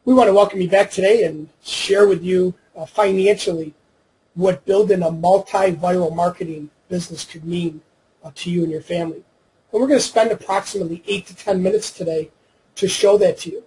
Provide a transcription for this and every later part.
We want to welcome you back today and share with you financially what building a multi-viral marketing business could mean to you and your family. And we're going to spend approximately 8 to 10 minutes today to show that to you.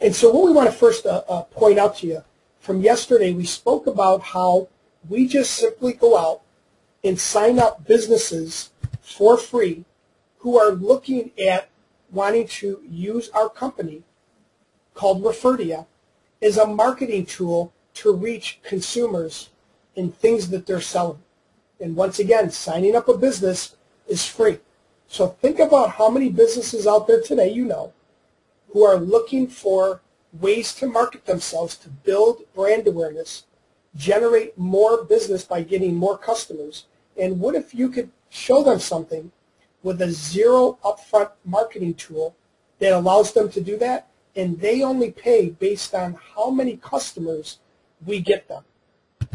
And so what we want to first point out to you, from yesterday we spoke about how we just simply go out and sign up businesses for free who are looking at wanting to use our company called Vicaretti as a marketing tool to reach consumers in things that they're selling. And once again, signing up a business is free. So think about how many businesses out there today you know who are looking for ways to market themselves, to build brand awareness, generate more business by getting more customers. And what if you could show them something with a zero upfront marketing tool that allows them to do that, and they only pay based on how many customers we get them.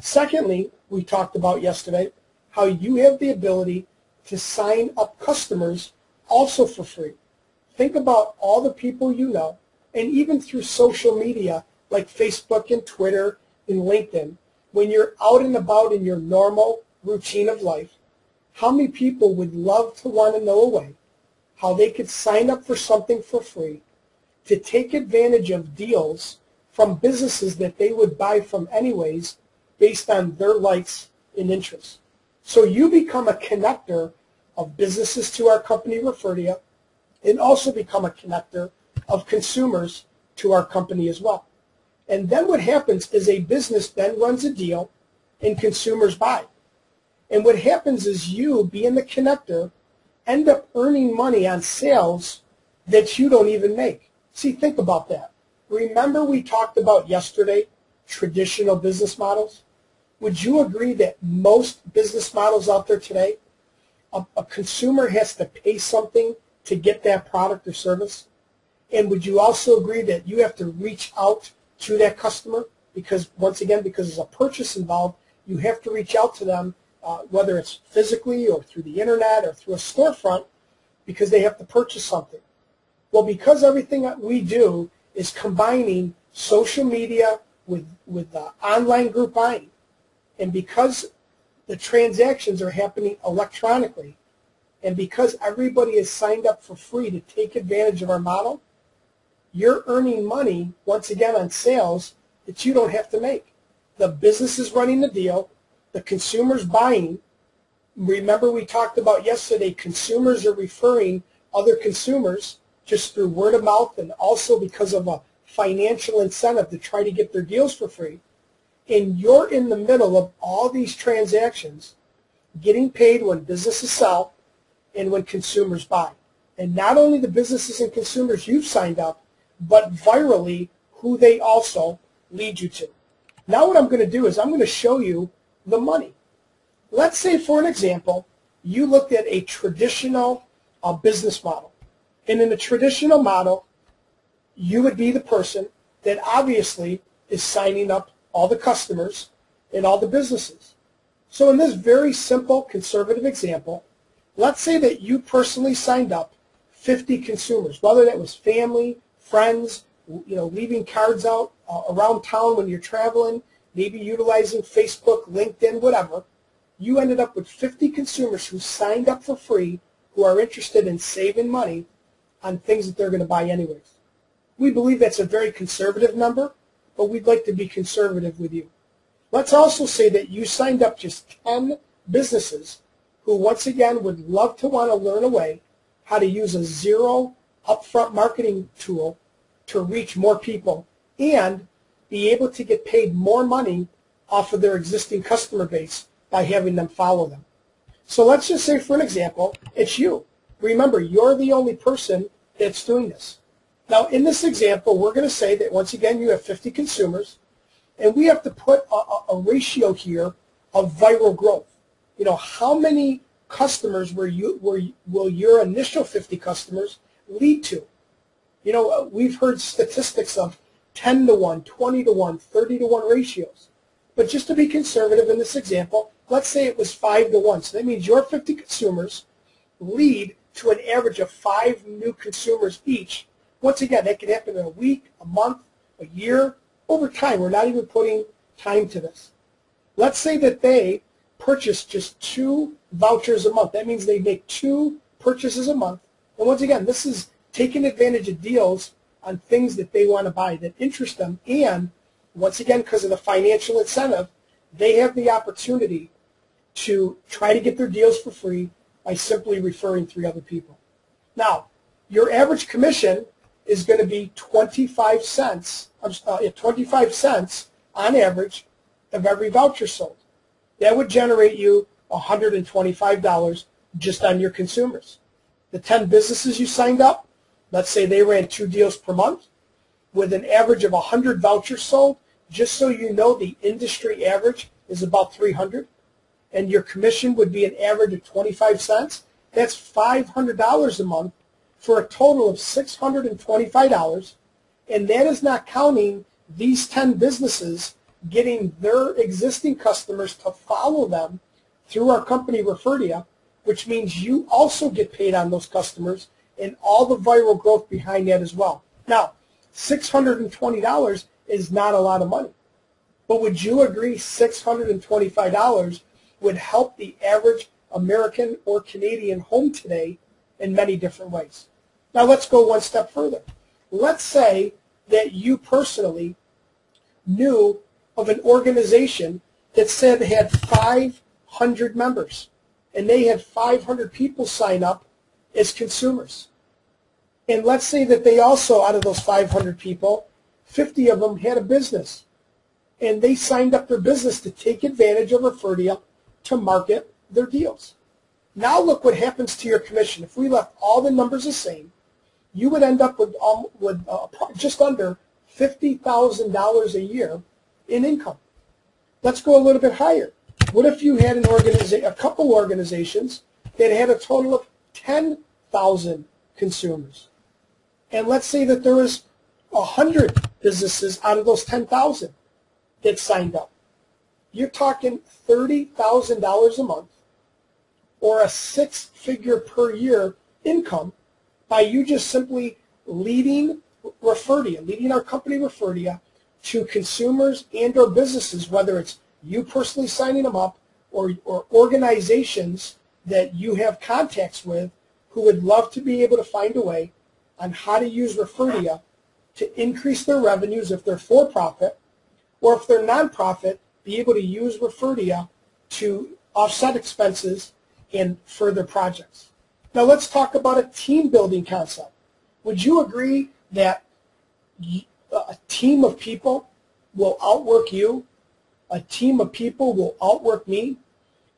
Secondly, we talked about yesterday how you have the ability to sign up customers also for free. Think about all the people you know, and even through social media like Facebook and Twitter and LinkedIn, when you're out and about in your normal routine of life, how many people would love to want to know a way how they could sign up for something for free to take advantage of deals from businesses that they would buy from anyways based on their likes and interests. So you become a connector of businesses to our company, Vicaretti, and also become a connector of consumers to our company as well. And then what happens is a business then runs a deal and consumers buy. And what happens is you, being the connector, end up earning money on sales that you don't even make. See, think about that. Remember we talked about yesterday traditional business models? Would you agree that most business models out there today, a consumer has to pay something to get that product or service? And would you also agree that you have to reach out to that customer? Because, once again, because there's a purchase involved, you have to reach out to them, whether it's physically or through the internet or through a storefront, because they have to purchase something. Well, because everything that we do is combining social media with online group buying, and because the transactions are happening electronically, and because everybody is signed up for free to take advantage of our model, you're earning money, once again, on sales that you don't have to make. The business is running the deal. The consumer's buying. Remember we talked about yesterday, consumers are referring other consumers just through word of mouth and also because of a financial incentive to try to get their deals for free. And you're in the middle of all these transactions, getting paid when businesses sell and when consumers buy. And not only the businesses and consumers you've signed up, but virally who they also lead you to. Now what I'm going to do is I'm going to show you the money. Let's say, for an example, you looked at a traditional business model. And in a traditional model, you would be the person that obviously is signing up all the customers and all the businesses. So in this very simple conservative example, let's say that you personally signed up 50 consumers, whether that was family, friends, leaving cards out around town when you're traveling, maybe utilizing Facebook, LinkedIn, whatever. You ended up with 50 consumers who signed up for free who are interested in saving money on things that they're going to buy anyways. We believe that's a very conservative number, but we'd like to be conservative with you. Let's also say that you signed up just 10 businesses who, once again, would love to want to learn a way how to use a zero upfront marketing tool to reach more people and be able to get paid more money off of their existing customer base by having them follow them. So let's just say, for an example, it's you. Remember, you're the only person that's doing this. Now, in this example, we're going to say that, once again, you have 50 consumers, and we have to put a ratio here of viral growth. How many customers will your initial 50 customers lead to? We've heard statistics of 10 to 1, 20 to 1, 30 to 1 ratios. But just to be conservative in this example, let's say it was 5 to 1. So that means your 50 consumers lead to an average of 5 new consumers each. Once again, that can happen in a week, a month, a year, over time. We're not even putting time to this. Let's say that they purchase just 2 vouchers a month. That means they make 2 purchases a month. And once again, this is taking advantage of deals on things that they want to buy that interest them. And once again, because of the financial incentive, they have the opportunity to try to get their deals for free by simply referring 3 other people. Now, your average commission is going to be 25 cents on average of every voucher sold. That would generate you $125 just on your consumers. The 10 businesses you signed up, let's say they ran 2 deals per month with an average of 100 vouchers sold. Just so you know, the industry average is about 300, and your commission would be an average of 25 cents. That's $500 a month for a total of $625, and that is not counting these 10 businesses getting their existing customers to follow them through our company Referdia, which means you also get paid on those customers and all the viral growth behind that as well. Now, $620 is not a lot of money, but would you agree $625 would help the average American or Canadian home today in many different ways? Now let's go one step further. Let's say that you personally knew of an organization that said they had 500 members, and they had 500 people sign up as consumers. And let's say that they also, out of those 500 people, 50 of them had a business, and they signed up their business to take advantage of Referdia to market their deals. Now look what happens to your commission. If we left all the numbers the same, you would end up with just under $50,000 a year in income. Let's go a little bit higher. What if you had a couple organizations that had a total of 10,000 consumers? And let's say that there was 100 businesses out of those 10,000 that signed up. You're talking $30,000 a month, or a 6-figure per year income by you just simply leading Referdia, leading our company Referdia to consumers and or businesses, whether it's you personally signing them up or organizations that you have contacts with who would love to be able to find a way on how to use Referdia to increase their revenues if they're for-profit, or if they're nonprofit, be able to use Referdia to offset expenses and further projects. Now let's talk about a team building concept. Would you agree that a team of people will outwork you? A team of people will outwork me?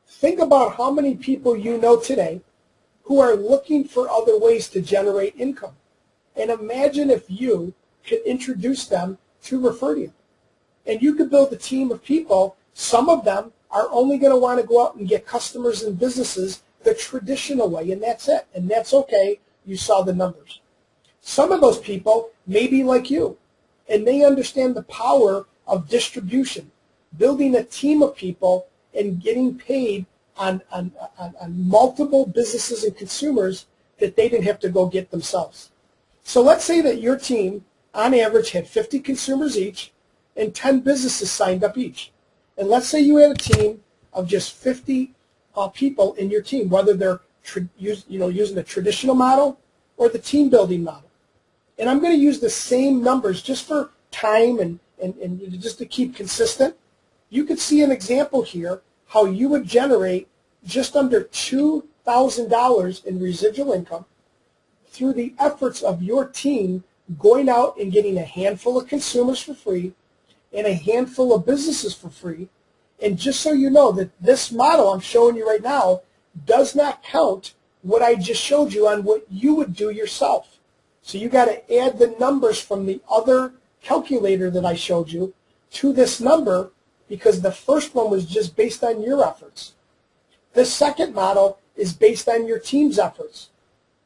Think about how many people you know today who are looking for other ways to generate income. And imagine if you could introduce them to Referdia. And you could build a team of people. Some of them are only going to want to go out and get customers and businesses the traditional way, and that's it. And that's okay. You saw the numbers. Some of those people may be like you, and they understand the power of distribution, building a team of people and getting paid on multiple businesses and consumers that they didn't have to go get themselves. So let's say that your team, on average, had 50 consumers each and 10 businesses signed up each. And let's say you had a team of just 50 people in your team, whether they're using the traditional model or the team building model. And I'm going to use the same numbers just for time and just to keep consistent. You could see an example here how you would generate just under $2,000 in residual income through the efforts of your team going out and getting a handful of consumers for free and a handful of businesses for free. And just so you know that this model I'm showing you right now does not count what I just showed you on what you would do yourself. So you got to add the numbers from the other calculator that I showed you to this number, because the first one was just based on your efforts. The second model is based on your team's efforts,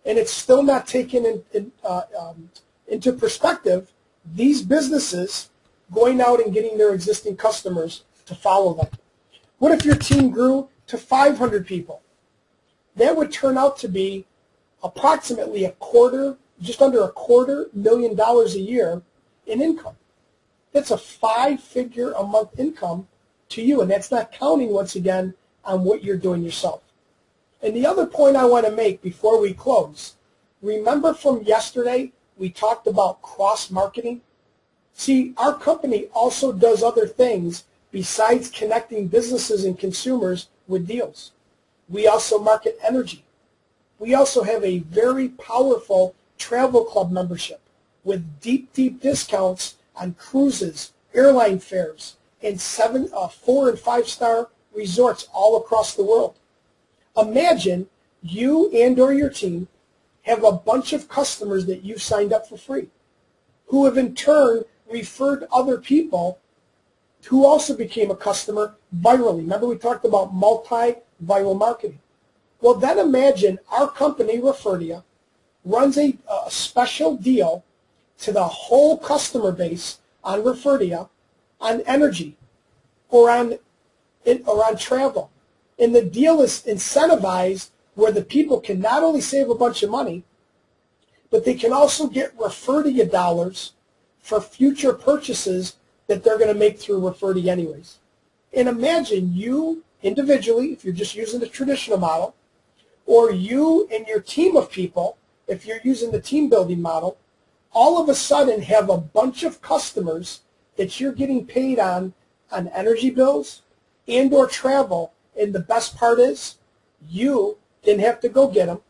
and it's still not taken into perspective these businesses going out and getting their existing customers to follow them. What if your team grew to 500 people? That would turn out to be approximately just under $250,000 a year in income. That's a 5-figure-a-month income to you, and that's not counting, once again, on what you're doing yourself. And the other point I want to make before we close, remember from yesterday we talked about cross-marketing? See, our company also does other things besides connecting businesses and consumers with deals. We also market energy. We also have a very powerful travel club membership with deep, deep discounts on cruises, airline fares, and 4- and 5-star resorts all across the world. Imagine you and or your team have a bunch of customers that you've signed up for free, who have in turn referred other people who also became a customer virally. Remember we talked about multi-viral marketing. Well, then imagine our company, Referdia, runs a special deal to the whole customer base on Referdia on energy or on travel. And the deal is incentivized where the people can not only save a bunch of money, but they can also get Referdia dollars for future purchases that they're going to make through Referdia anyways. And imagine you individually, if you're just using the traditional model, or you and your team of people, if you're using the team building model, all of a sudden have a bunch of customers that you're getting paid on energy bills and or travel. And the best part is you didn't have to go get them.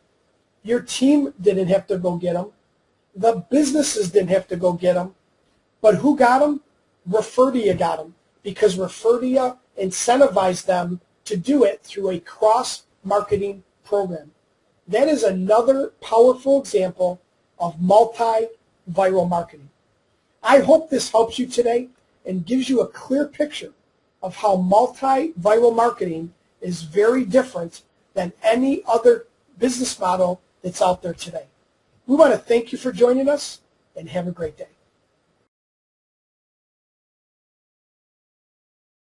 Your team didn't have to go get them. The businesses didn't have to go get them. But who got them? Referdia got them, because Referdia incentivized them to do it through a cross-marketing program. That is another powerful example of multi-viral marketing. I hope this helps you today and gives you a clear picture of how multi-viral marketing is very different than any other business model that's out there today. We want to thank you for joining us, and have a great day.